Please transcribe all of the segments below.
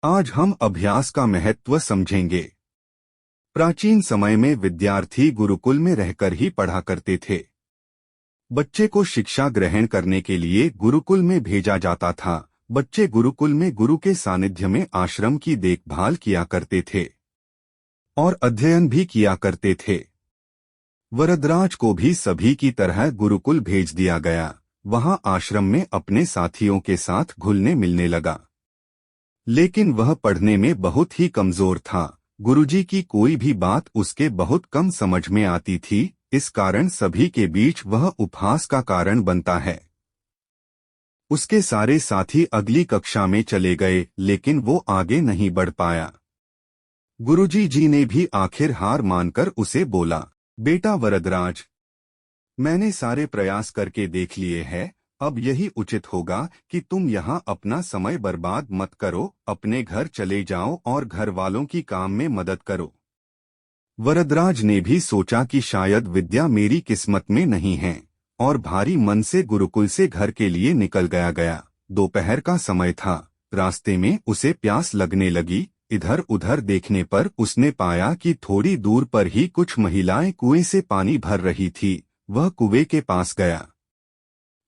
आज हम अभ्यास का महत्व समझेंगे। प्राचीन समय में विद्यार्थी गुरुकुल में रहकर ही पढ़ा करते थे। बच्चे को शिक्षा ग्रहण करने के लिए गुरुकुल में भेजा जाता था। बच्चे गुरुकुल में गुरु के सानिध्य में आश्रम की देखभाल किया करते थे और अध्ययन भी किया करते थे। वरदराज को भी सभी की तरह गुरुकुल भेज दिया गया। वहां आश्रम में अपने साथियों के साथ घुलने मिलने लगा, लेकिन वह पढ़ने में बहुत ही कमजोर था। गुरुजी की कोई भी बात उसके बहुत कम समझ में आती थी। इस कारण सभी के बीच वह उपहास का कारण बनता है। उसके सारे साथी अगली कक्षा में चले गए, लेकिन वो आगे नहीं बढ़ पाया। गुरुजी जी ने भी आखिर हार मानकर उसे बोला, बेटा वरदराज, मैंने सारे प्रयास करके देख लिए हैं। अब यही उचित होगा कि तुम यहाँ अपना समय बर्बाद मत करो। अपने घर चले जाओ और घर वालों की काम में मदद करो। वरदराज ने भी सोचा कि शायद विद्या मेरी किस्मत में नहीं है, और भारी मन से गुरुकुल से घर के लिए निकल गया। दोपहर का समय था। रास्ते में उसे प्यास लगने लगी। इधर उधर देखने पर उसने पाया कि थोड़ी दूर पर ही कुछ महिलाएं कुएं से पानी भर रही थी। वह कुएं के पास गया।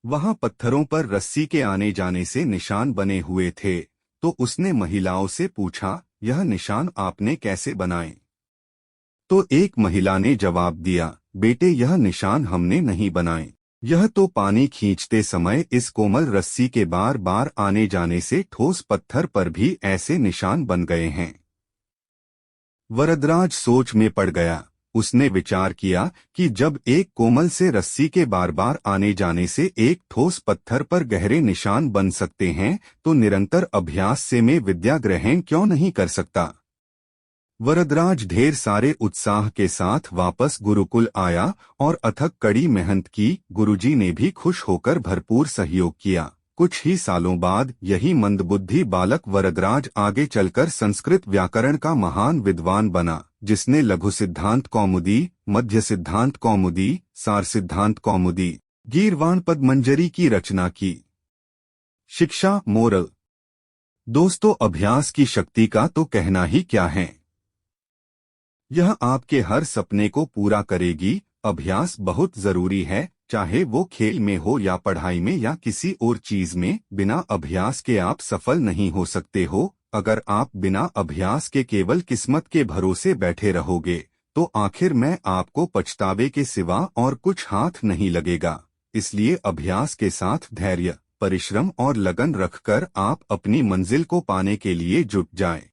वहां पत्थरों पर रस्सी के आने जाने से निशान बने हुए थे। तो उसने महिलाओं से पूछा, यह निशान आपने कैसे बनाए? तो एक महिला ने जवाब दिया, बेटे, यह निशान हमने नहीं बनाए। यह तो पानी खींचते समय इस कोमल रस्सी के बार बार आने जाने से ठोस पत्थर पर भी ऐसे निशान बन गए हैं। वरदराज सोच में पड़ गया। उसने विचार किया कि जब एक कोमल से रस्सी के बार बार आने जाने से एक ठोस पत्थर पर गहरे निशान बन सकते हैं, तो निरंतर अभ्यास से मैं विद्या ग्रहण क्यों नहीं कर सकता। वरदराज ढेर सारे उत्साह के साथ वापस गुरुकुल आया और अथक कड़ी मेहनत की। गुरुजी ने भी खुश होकर भरपूर सहयोग किया। कुछ ही सालों बाद यही मंदबुद्धि बालक वरदराज आगे चलकर संस्कृत व्याकरण का महान विद्वान बना, जिसने लघु सिद्धांत कौमुदी, मध्य सिद्धांत कौमुदी, सार सिद्धांत कौमुदी, गीर्वाण पदमंजरी की रचना की। शिक्षा मोरल। दोस्तों, अभ्यास की शक्ति का तो कहना ही क्या है। यह आपके हर सपने को पूरा करेगी। अभ्यास बहुत जरूरी है, चाहे वो खेल में हो या पढ़ाई में या किसी और चीज में। बिना अभ्यास के आप सफल नहीं हो सकते हो। अगर आप बिना अभ्यास के केवल किस्मत के भरोसे बैठे रहोगे, तो आखिर में आपको पछतावे के सिवा और कुछ हाथ नहीं लगेगा। इसलिए अभ्यास के साथ धैर्य, परिश्रम और लगन रखकर आप अपनी मंजिल को पाने के लिए जुट जाएं।